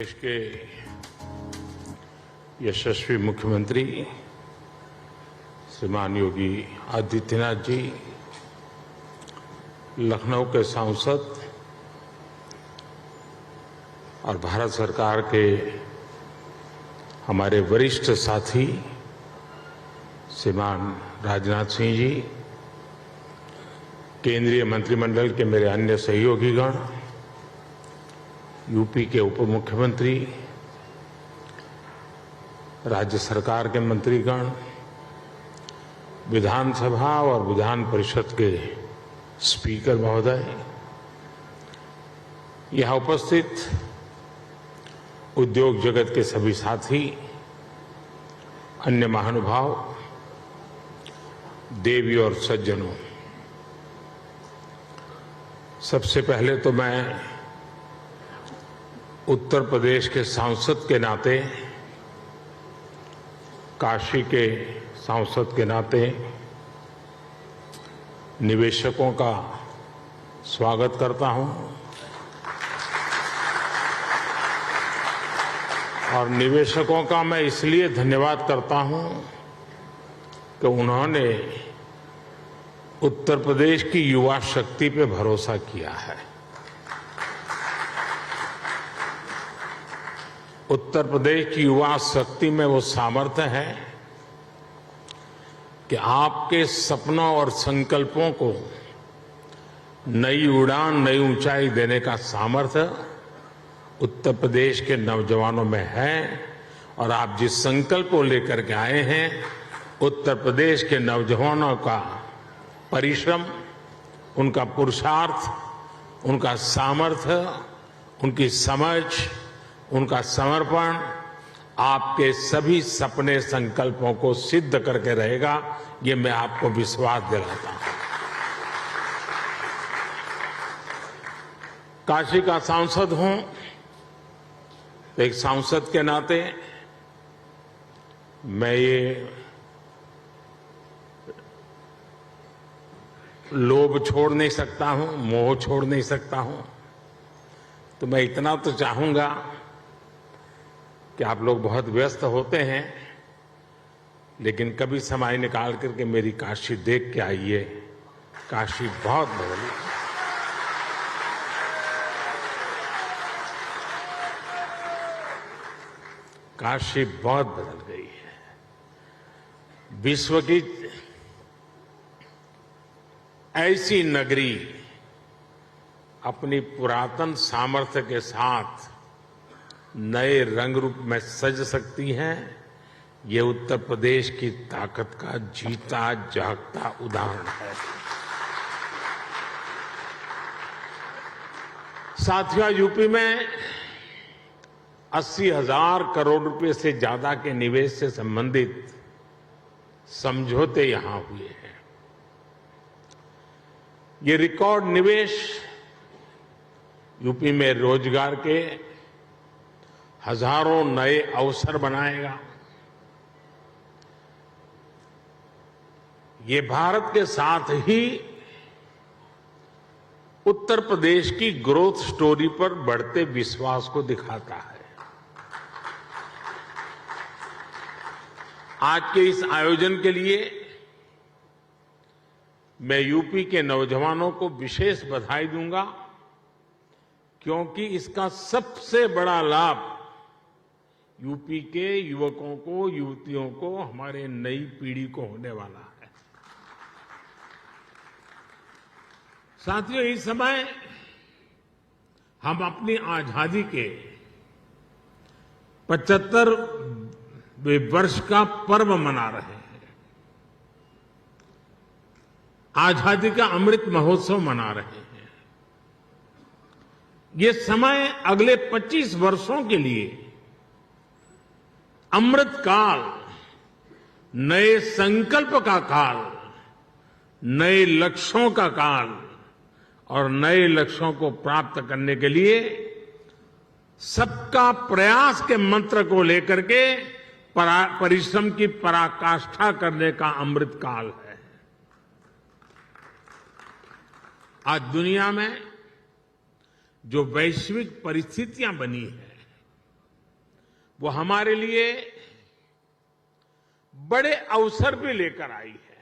प्रदेश के यशस्वी मुख्यमंत्री श्रीमान योगी आदित्यनाथ जी, लखनऊ के सांसद और भारत सरकार के हमारे वरिष्ठ साथी श्रीमान राजनाथ सिंह जी, केंद्रीय मंत्रिमंडल के मेरे अन्य सहयोगीगण, यूपी के उप मुख्यमंत्री, राज्य सरकार के मंत्रीगण, विधानसभा और विधान परिषद के स्पीकर महोदय, यहां उपस्थित उद्योग जगत के सभी साथी, अन्य महानुभाव, देवी और सज्जनों, सबसे पहले तो मैं उत्तर प्रदेश के सांसद के नाते, काशी के सांसद के नाते निवेशकों का स्वागत करता हूं और निवेशकों का मैं इसलिए धन्यवाद करता हूं कि उन्होंने उत्तर प्रदेश की युवा शक्ति पे भरोसा किया है। उत्तर प्रदेश की युवा शक्ति में वो सामर्थ्य है कि आपके सपनों और संकल्पों को नई उड़ान, नई ऊंचाई देने का सामर्थ्य उत्तर प्रदेश के नौजवानों में है। और आप जिस संकल्प को लेकर के आए हैं, उत्तर प्रदेश के नौजवानों का परिश्रम, उनका पुरुषार्थ, उनका सामर्थ्य, उनकी समझ, उनका समर्पण आपके सभी सपने, संकल्पों को सिद्ध करके रहेगा, ये मैं आपको विश्वास दिलाता हूं। काशी का सांसद हूं तो एक सांसद के नाते मैं ये लोभ छोड़ नहीं सकता हूं, मोह छोड़ नहीं सकता हूं। तो मैं इतना तो चाहूंगा कि आप लोग बहुत व्यस्त होते हैं, लेकिन कभी समय निकाल करके मेरी काशी देख के आइए। काशी बहुत बदली, काशी बहुत बदल गई है। विश्व की ऐसी नगरी अपनी पुरातन सामर्थ्य के साथ नए रंग रूप में सज सकती हैं, ये उत्तर प्रदेश की ताकत का जीता जागता उदाहरण है। साथियों, यूपी में 80,000 करोड़ रुपए से ज्यादा के निवेश से संबंधित समझौते यहां हुए हैं। ये रिकॉर्ड निवेश यूपी में रोजगार के हजारों नए अवसर बनाएगा। ये भारत के साथ ही उत्तर प्रदेश की ग्रोथ स्टोरी पर बढ़ते विश्वास को दिखाता है। आज के इस आयोजन के लिए मैं यूपी के नौजवानों को विशेष बधाई दूंगा, क्योंकि इसका सबसे बड़ा लाभ यूपी के युवकों को, युवतियों को, हमारे नई पीढ़ी को होने वाला है। साथियों, इस समय हम अपनी आजादी के 75वें वर्ष का पर्व मना रहे हैं। आजादी का अमृत महोत्सव मना रहे हैं। ये समय अगले 25 वर्षों के लिए अमृत काल, नए संकल्प का काल, नए लक्ष्यों का काल और नए लक्ष्यों को प्राप्त करने के लिए सबका प्रयास के मंत्र को लेकर के परिश्रम की पराकाष्ठा करने का अमृत काल है। आज दुनिया में जो वैश्विक परिस्थितियां बनी है, वो हमारे लिए बड़े अवसर भी लेकर आई है।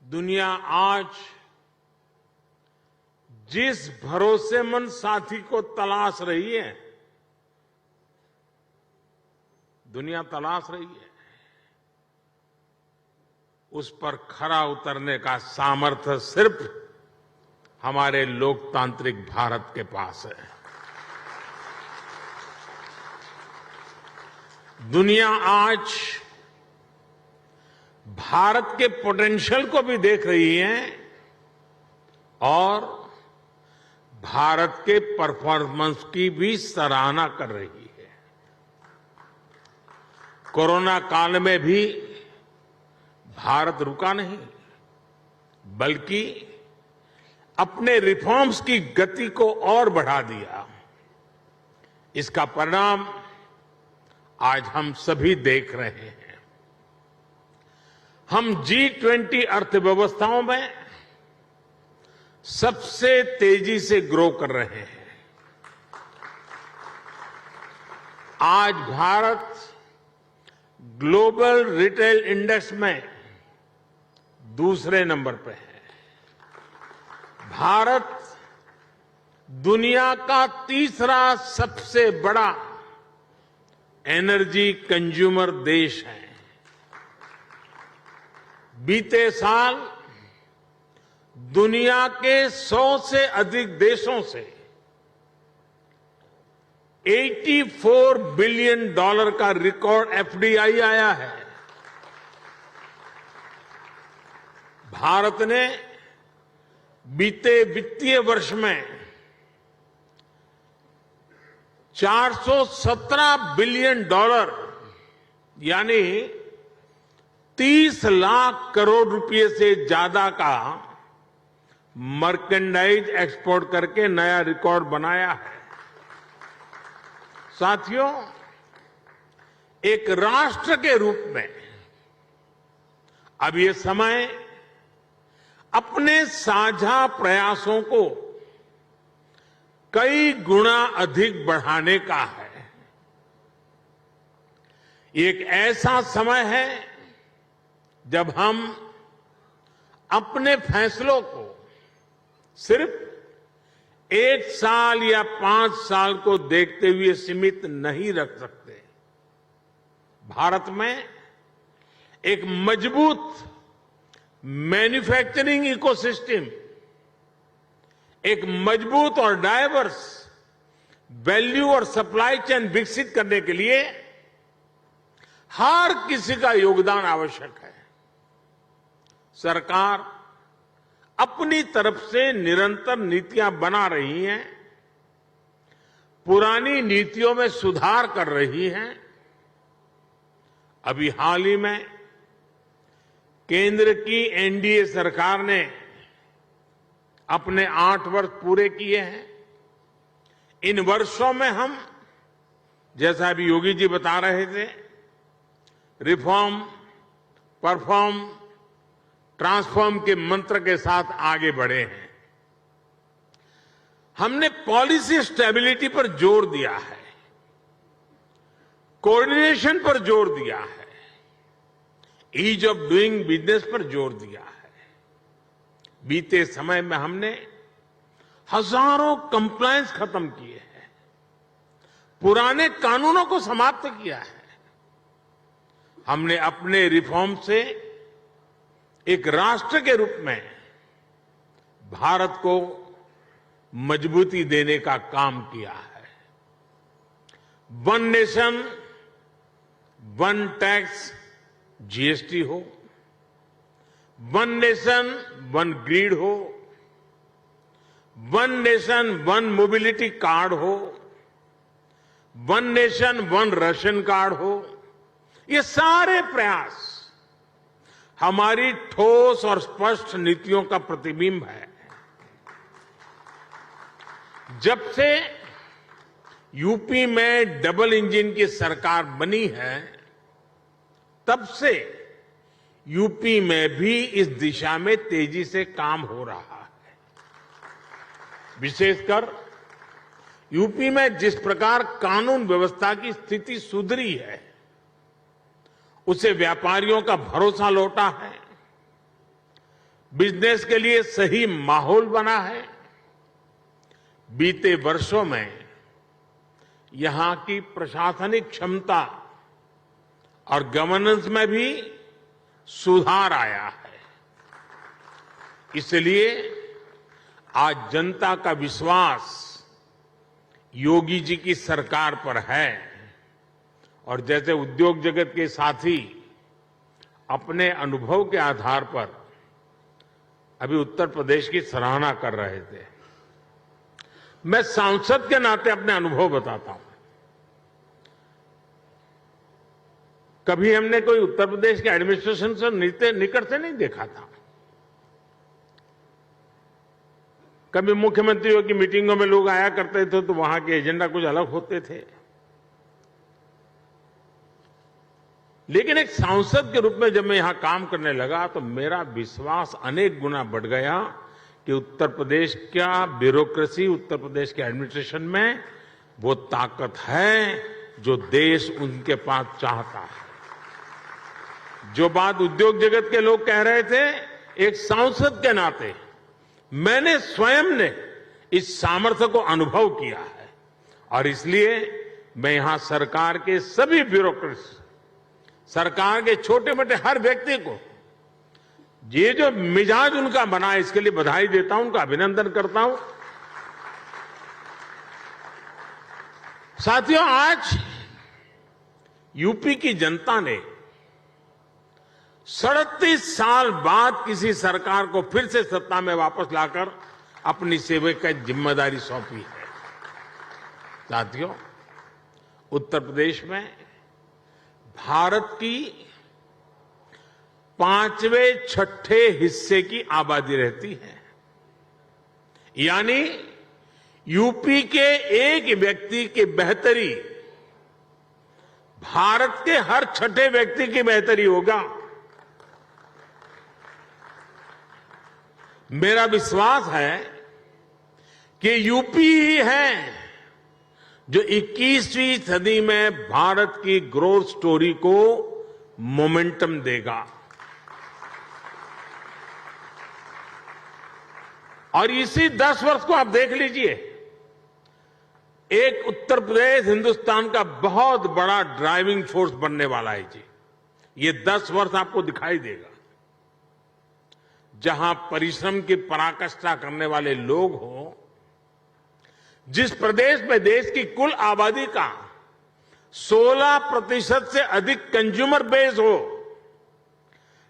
दुनिया आज जिस भरोसेमंद साथी को तलाश रही है, दुनिया तलाश रही है, उस पर खरा उतरने का सामर्थ्य सिर्फ हमारे लोकतांत्रिक भारत के पास है। दुनिया आज भारत के पोटेंशियल को भी देख रही है और भारत के परफॉर्मेंस की भी सराहना कर रही है। कोरोना काल में भी भारत रुका नहीं, बल्कि अपने रिफॉर्म्स की गति को और बढ़ा दिया। इसका परिणाम आज हम सभी देख रहे हैं। हम G20 अर्थव्यवस्थाओं में सबसे तेजी से ग्रो कर रहे हैं। आज भारत ग्लोबल रिटेल इंडेक्स में दूसरे नंबर पर है। भारत दुनिया का तीसरा सबसे बड़ा एनर्जी कंज्यूमर देश है। बीते साल दुनिया के 100 से अधिक देशों से $84 बिलियन का रिकॉर्ड एफडीआई आया है। भारत ने बीते वित्तीय वर्ष में $417 बिलियन यानी 30 लाख करोड़ रुपए से ज्यादा का मर्केंडाइज एक्सपोर्ट करके नया रिकॉर्ड बनाया है। साथियों, एक राष्ट्र के रूप में अब ये समय अपने साझा प्रयासों को कई गुना अधिक बढ़ाने का है। एक ऐसा समय है जब हम अपने फैसलों को सिर्फ 1 साल या 5 साल को देखते हुए सीमित नहीं रख सकते। भारत में एक मजबूत मैन्युफैक्चरिंग इकोसिस्टम, एक मजबूत और डायवर्स वैल्यू और सप्लाई चेन विकसित करने के लिए हर किसी का योगदान आवश्यक है। सरकार अपनी तरफ से निरंतर नीतियां बना रही है, पुरानी नीतियों में सुधार कर रही है। अभी हाल ही में केंद्र की एनडीए सरकार ने अपने 8 वर्ष पूरे किए हैं। इन वर्षों में हम, जैसा अभी योगी जी बता रहे थे, रिफॉर्म, परफॉर्म, ट्रांसफॉर्म के मंत्र के साथ आगे बढ़े हैं। हमने पॉलिसी स्टेबिलिटी पर जोर दिया है, कोऑर्डिनेशन पर जोर दिया है, ईज ऑफ डूइंग बिजनेस पर जोर दिया है। बीते समय में हमने हजारों कंप्लायंस खत्म किए हैं, पुराने कानूनों को समाप्त किया है। हमने अपने रिफॉर्म से एक राष्ट्र के रूप में भारत को मजबूती देने का काम किया है। One nation one tax GST हो, वन नेशन वन ग्रिड हो, one nation one mobility card हो, one nation one ration card हो, ये सारे प्रयास हमारी ठोस और स्पष्ट नीतियों का प्रतिबिंब है। जब से यूपी में डबल इंजन की सरकार बनी है, तब से यूपी में भी इस दिशा में तेजी से काम हो रहा है। विशेषकर यूपी में जिस प्रकार कानून व्यवस्था की स्थिति सुधरी है, उससे व्यापारियों का भरोसा लौटा है, बिजनेस के लिए सही माहौल बना है। बीते वर्षों में यहां की प्रशासनिक क्षमता और गवर्नेंस में भी सुधार आया है। इसलिए आज जनता का विश्वास योगी जी की सरकार पर है और जैसे उद्योग जगत के साथी अपने अनुभव के आधार पर अभी उत्तर प्रदेश की सराहना कर रहे थे, मैं सांसद के नाते अपने अनुभव बताता हूं। कभी हमने कोई उत्तर प्रदेश के एडमिनिस्ट्रेशन से निकट से नहीं देखा था। कभी मुख्यमंत्रियों की मीटिंगों में लोग आया करते थे तो वहां के एजेंडा कुछ अलग होते थे, लेकिन एक सांसद के रूप में जब मैं यहां काम करने लगा तो मेरा विश्वास अनेक गुना बढ़ गया कि उत्तर प्रदेश का ब्यूरोक्रेसी, उत्तर प्रदेश के एडमिनिस्ट्रेशन में वो ताकत है जो देश उनके पास चाहता है। जो बात उद्योग जगत के लोग कह रहे थे, एक सांसद के नाते मैंने स्वयं ने इस सामर्थ्य को अनुभव किया है और इसलिए मैं यहां सरकार के सभी ब्यूरोक्रेट्स, सरकार के छोटे मोटे हर व्यक्ति को ये जो मिजाज उनका बना, इसके लिए बधाई देता हूं, उनका अभिनंदन करता हूं। साथियों, आज यूपी की जनता ने 37 साल बाद किसी सरकार को फिर से सत्ता में वापस लाकर अपनी सेवा की जिम्मेदारी सौंपी है। साथियों, उत्तर प्रदेश में भारत की 5वें-6ठे हिस्से की आबादी रहती है, यानी यूपी के एक व्यक्ति की बेहतरी भारत के हर 6ठे व्यक्ति की बेहतरी होगा। मेरा विश्वास है कि यूपी ही है जो 21वीं सदी में भारत की ग्रोथ स्टोरी को मोमेंटम देगा। और इसी 10 वर्ष को आप देख लीजिए, एक उत्तर प्रदेश हिंदुस्तान का बहुत बड़ा ड्राइविंग फोर्स बनने वाला है जी। ये 10 वर्ष आपको दिखाई देगा, जहां परिश्रम की पराकाष्ठा करने वाले लोग हों, जिस प्रदेश में देश की कुल आबादी का 16% से अधिक कंज्यूमर बेस हो,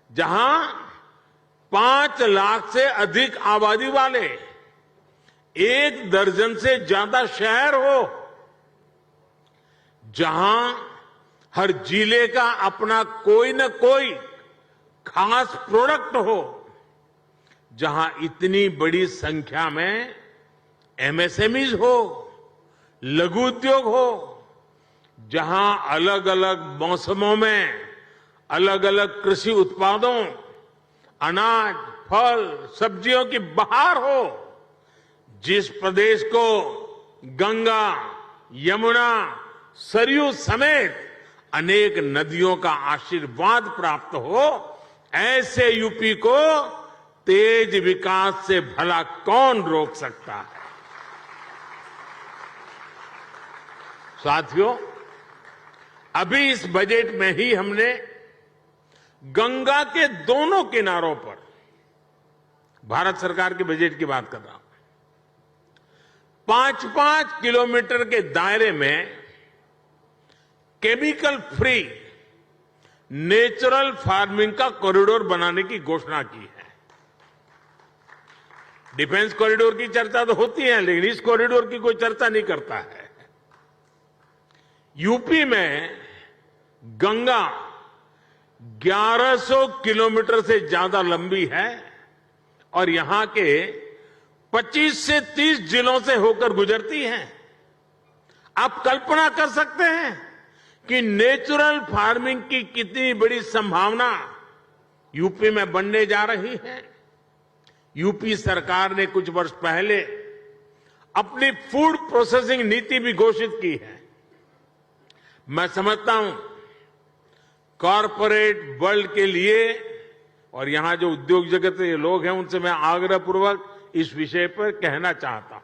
जहां 5 लाख से अधिक आबादी वाले 1 दर्जन से ज्यादा शहर हो, जहां हर जिले का अपना कोई न कोई खास प्रोडक्ट हो, जहां इतनी बड़ी संख्या में एमएसएमईज हो, लघु उद्योग हो, जहां अलग अलग मौसमों में अलग अलग कृषि उत्पादों, अनाज, फल, सब्जियों की बहार हो, जिस प्रदेश को गंगा, यमुना, सरयू समेत अनेक नदियों का आशीर्वाद प्राप्त हो, ऐसे यूपी को तेज विकास से भला कौन रोक सकता है। साथियों, अभी इस बजट में ही हमने गंगा के दोनों किनारों पर, भारत सरकार के बजट की बात कर रहा हूं, 5-5 किलोमीटर के दायरे में केमिकल फ्री नेचुरल फार्मिंग का कॉरिडोर बनाने की घोषणा की है। डिफेंस कॉरिडोर की चर्चा तो होती है, लेकिन इस कॉरिडोर की कोई चर्चा नहीं करता है। यूपी में गंगा 1100 किलोमीटर से ज्यादा लंबी है और यहां के 25 से 30 जिलों से होकर गुजरती है। आप कल्पना कर सकते हैं कि नेचुरल फार्मिंग की कितनी बड़ी संभावना यूपी में बनने जा रही है। यूपी सरकार ने कुछ वर्ष पहले अपनी फूड प्रोसेसिंग नीति भी घोषित की है। मैं समझता हूं कॉरपोरेट वर्ल्ड के लिए, और यहां जो उद्योग जगत के लोग हैं उनसे मैं आग्रहपूर्वक इस विषय पर कहना चाहता हूं।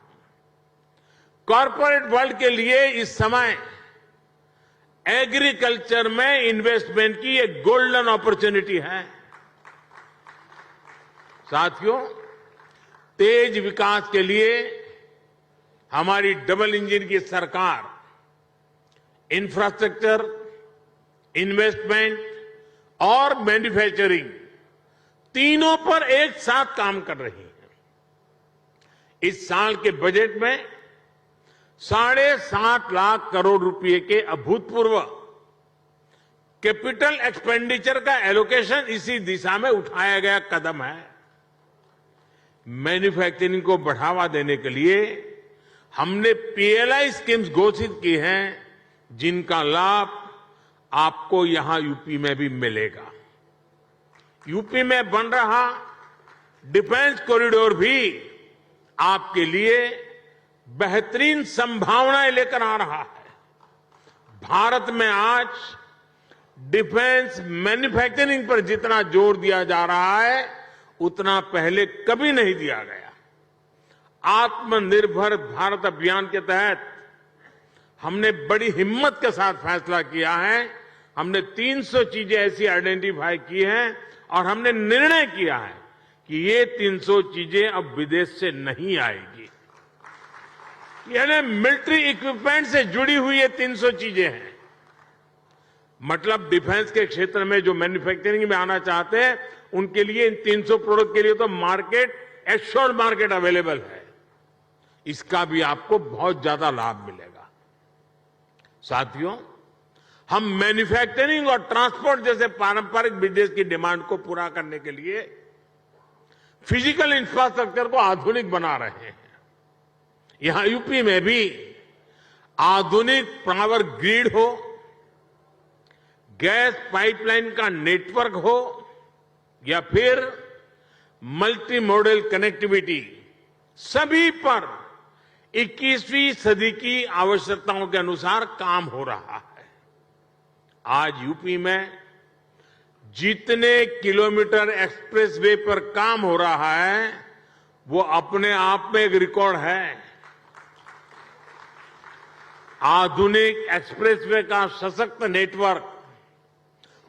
कॉरपोरेट वर्ल्ड के लिए इस समय एग्रीकल्चर में इन्वेस्टमेंट की एक गोल्डन अपॉर्चुनिटी है। साथियों, तेज विकास के लिए हमारी डबल इंजन की सरकार इंफ्रास्ट्रक्चर, इन्वेस्टमेंट और मैन्युफैक्चरिंग तीनों पर एक साथ काम कर रही है। इस साल के बजट में 7.5 लाख करोड़ रुपए के अभूतपूर्व कैपिटल एक्सपेंडिचर का एलोकेशन इसी दिशा में उठाया गया कदम है। मैन्युफैक्चरिंग को बढ़ावा देने के लिए हमने पीएलआई स्कीम्स घोषित की हैं, जिनका लाभ आपको यहां यूपी में भी मिलेगा। यूपी में बन रहा डिफेंस कॉरिडोर भी आपके लिए बेहतरीन संभावनाएं लेकर आ रहा है। भारत में आज डिफेंस मैन्युफैक्चरिंग पर जितना जोर दिया जा रहा है उतना पहले कभी नहीं दिया गया। आत्मनिर्भर भारत अभियान के तहत हमने बड़ी हिम्मत के साथ फैसला किया है। हमने 300 चीजें ऐसी आइडेंटिफाई की हैं और हमने निर्णय किया है कि ये 300 चीजें अब विदेश से नहीं आएगी। यानी मिलिट्री इक्विपमेंट से जुड़ी हुई ये 300 चीजें हैं। मतलब डिफेंस के क्षेत्र में जो मैन्युफैक्चरिंग में आना चाहते हैं उनके लिए इन 300 प्रोडक्ट के लिए तो मार्केट, एश्योर्ड मार्केट अवेलेबल है। इसका भी आपको बहुत ज्यादा लाभ मिलेगा। साथियों, हम मैन्युफैक्चरिंग और ट्रांसपोर्ट जैसे पारंपरिक बिजनेस की डिमांड को पूरा करने के लिए फिजिकल इंफ्रास्ट्रक्चर को आधुनिक बना रहे हैं। यहां यूपी में भी आधुनिक पावर ग्रिड हो, गैस पाइपलाइन का नेटवर्क हो या फिर मल्टी मॉडल कनेक्टिविटी, सभी पर 21वीं सदी की आवश्यकताओं के अनुसार काम हो रहा है। आज यूपी में जितने किलोमीटर एक्सप्रेसवे पर काम हो रहा है वो अपने आप में एक रिकॉर्ड है। आधुनिक एक्सप्रेसवे का सशक्त नेटवर्क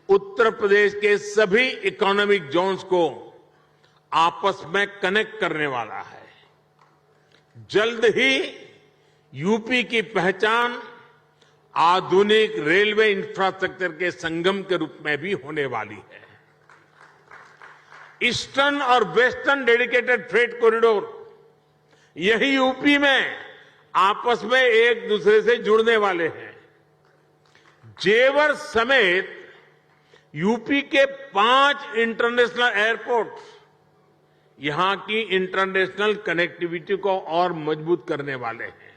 उत्तर प्रदेश के सभी इकोनॉमिक जोन्स को आपस में कनेक्ट करने वाला है। जल्द ही यूपी की पहचान आधुनिक रेलवे इंफ्रास्ट्रक्चर के संगम के रूप में भी होने वाली है। ईस्टर्न और वेस्टर्न डेडिकेटेड फ्रेट कॉरिडोर यही यूपी में आपस में एक दूसरे से जुड़ने वाले हैं। जेवर समेत यूपी के 5 इंटरनेशनल एयरपोर्ट यहां की इंटरनेशनल कनेक्टिविटी को और मजबूत करने वाले हैं।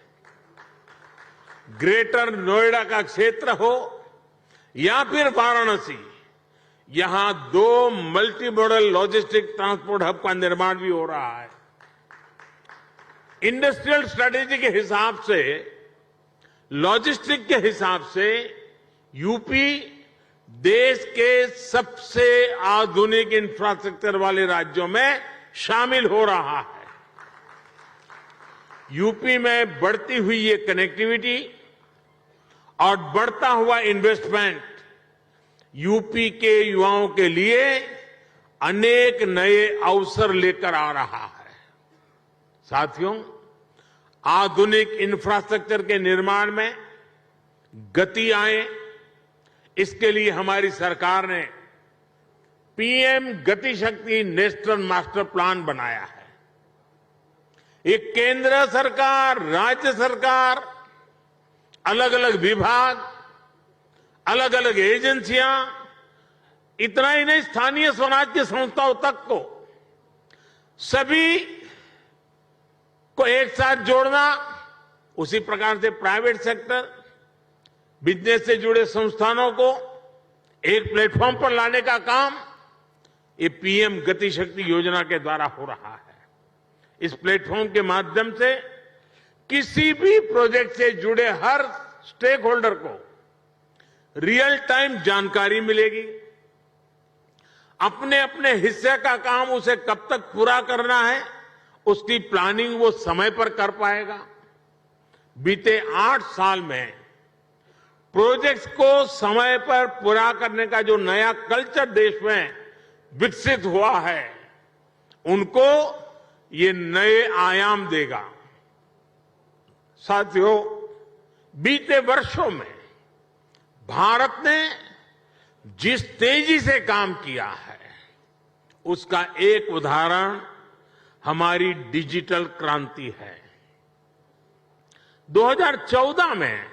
ग्रेटर नोएडा का क्षेत्र हो या फिर वाराणसी, यहां 2 multi modal logistic transport hub का निर्माण भी हो रहा है। इंडस्ट्रियल स्ट्रेटेजी के हिसाब से, लॉजिस्टिक के हिसाब से यूपी देश के सबसे आधुनिक इंफ्रास्ट्रक्चर वाले राज्यों में शामिल हो रहा है। यूपी में बढ़ती हुई ये कनेक्टिविटी और बढ़ता हुआ इन्वेस्टमेंट यूपी के युवाओं के लिए अनेक नए अवसर लेकर आ रहा है। साथियों, आधुनिक इंफ्रास्ट्रक्चर के निर्माण में गति आए, इसके लिए हमारी सरकार ने पीएम गति शक्ति नेशनल मास्टर प्लान बनाया है। ये केंद्र सरकार, राज्य सरकार, अलग अलग विभाग, अलग अलग एजेंसियां, इतना ही नहीं स्थानीय स्वराज की संस्थाओं तक को, सभी को एक साथ जोड़ना, उसी प्रकार से प्राइवेट सेक्टर, बिजनेस से जुड़े संस्थानों को एक प्लेटफॉर्म पर लाने का काम ये पीएम गति शक्ति योजना के द्वारा हो रहा है। इस प्लेटफॉर्म के माध्यम से किसी भी प्रोजेक्ट से जुड़े हर स्टेक होल्डर को रियल टाइम जानकारी मिलेगी। अपने अपने हिस्से का काम उसे कब तक पूरा करना है, उसकी प्लानिंग वो समय पर कर पाएगा। बीते 8 साल में प्रोजेक्ट्स को समय पर पूरा करने का जो नया कल्चर देश में विकसित हुआ है, उनको ये नए आयाम देगा। साथियों, बीते वर्षों में भारत ने जिस तेजी से काम किया है, उसका एक उदाहरण हमारी डिजिटल क्रांति है। 2014 में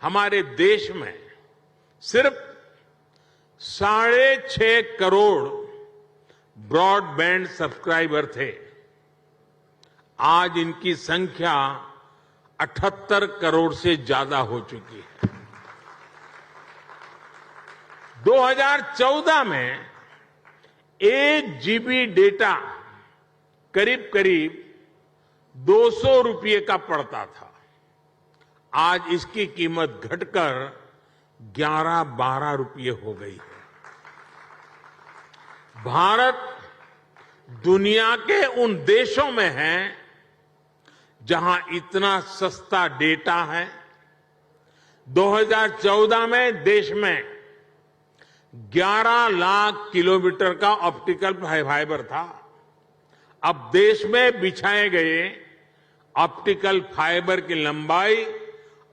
हमारे देश में सिर्फ 6.5 करोड़ ब्रॉडबैंड सब्सक्राइबर थे। आज इनकी संख्या 78 करोड़ से ज्यादा हो चुकी है। 2014 में 1 GB डेटा करीब करीब 200 रुपये का पड़ता था। आज इसकी कीमत घटकर 11-12 रुपये हो गई है। भारत दुनिया के उन देशों में है जहां इतना सस्ता डेटा है। 2014 में देश में 11 लाख किलोमीटर का ऑप्टिकल फाइबर था। अब देश में बिछाए गए ऑप्टिकल फाइबर की लंबाई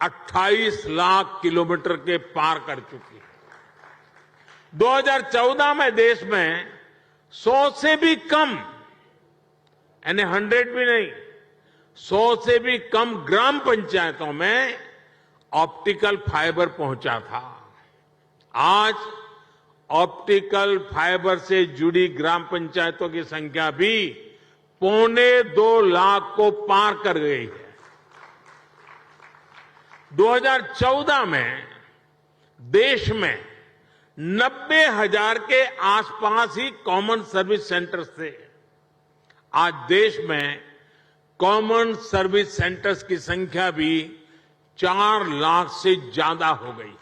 28 लाख किलोमीटर के पार कर चुकी है। 2014 में देश में 100 से भी कम, यानी 100 भी नहीं, 100 से भी कम ग्राम पंचायतों में ऑप्टिकल फाइबर पहुंचा था। आज ऑप्टिकल फाइबर से जुड़ी ग्राम पंचायतों की संख्या भी 1.25 लाख को पार कर गई है। 2014 में देश में 90,000 के आसपास ही कॉमन सर्विस सेंटर्स थे। आज देश में कॉमन सर्विस सेंटर्स की संख्या भी 4 लाख से ज्यादा हो गई है।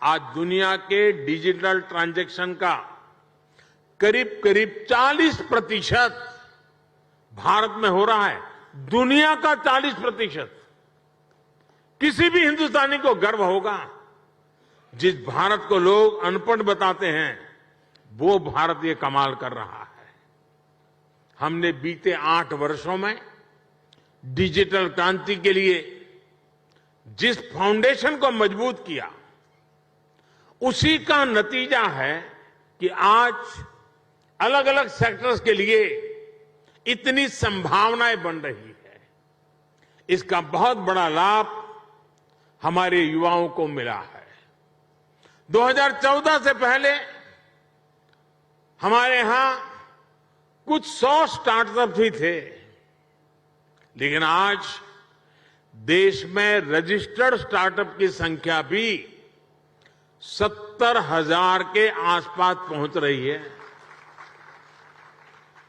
आज दुनिया के डिजिटल ट्रांजैक्शन का करीब करीब 40% भारत में हो रहा है। दुनिया का 40%। किसी भी हिंदुस्तानी को गर्व होगा। जिस भारत को लोग अनपढ़ बताते हैं, वो भारत ये कमाल कर रहा है। हमने बीते 8 वर्षों में डिजिटल क्रांति के लिए जिस फाउंडेशन को मजबूत किया, उसी का नतीजा है कि आज अलग अलग सेक्टर्स के लिए इतनी संभावनाएं बन रही है। इसका बहुत बड़ा लाभ हमारे युवाओं को मिला है। 2014 से पहले हमारे यहां कुछ 100 स्टार्टअप ही थे, लेकिन आज देश में रजिस्टर्ड स्टार्टअप की संख्या भी 70,000 के आसपास पहुंच रही है।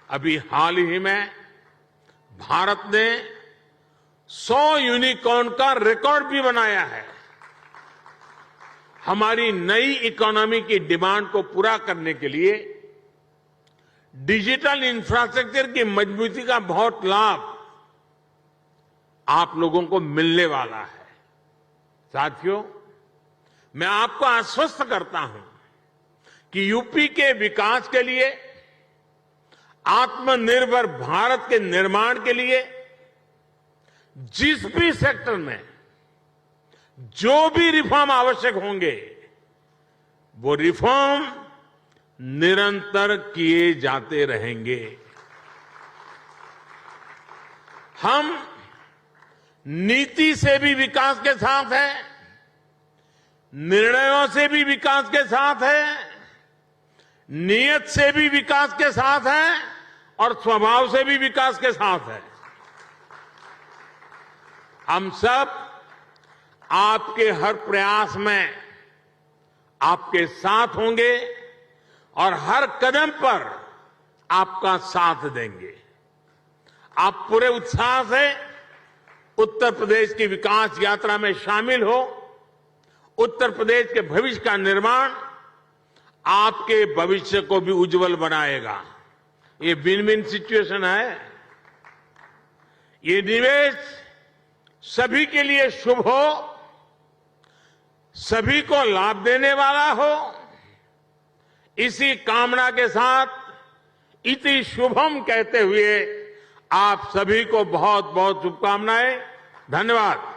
अभी हाल ही में भारत ने 100 यूनिकॉर्न का रिकॉर्ड भी बनाया है। हमारी नई इकोनॉमी की डिमांड को पूरा करने के लिए डिजिटल इंफ्रास्ट्रक्चर की मजबूती का बहुत लाभ आप लोगों को मिलने वाला है। साथियों, मैं आपको आश्वस्त करता हूं कि यूपी के विकास के लिए, आत्मनिर्भर भारत के निर्माण के लिए जिस भी सेक्टर में जो भी रिफॉर्म आवश्यक होंगे, वो रिफॉर्म निरंतर किए जाते रहेंगे। हम नीति से भी विकास के साथ हैं, निर्णयों से भी विकास के साथ हैं, नियत से भी विकास के साथ हैं और स्वभाव से भी विकास के साथ हैं। हम सब आपके हर प्रयास में आपके साथ होंगे और हर कदम पर आपका साथ देंगे। आप पूरे उत्साह से उत्तर प्रदेश की विकास यात्रा में शामिल हो। उत्तर प्रदेश के भविष्य का निर्माण आपके भविष्य को भी उज्जवल बनाएगा। ये विन विन सिचुएशन है। ये निवेश सभी के लिए शुभ हो, सभी को लाभ देने वाला हो। इसी कामना के साथ इति शुभम कहते हुए आप सभी को बहुत बहुत शुभकामनाएं। धन्यवाद।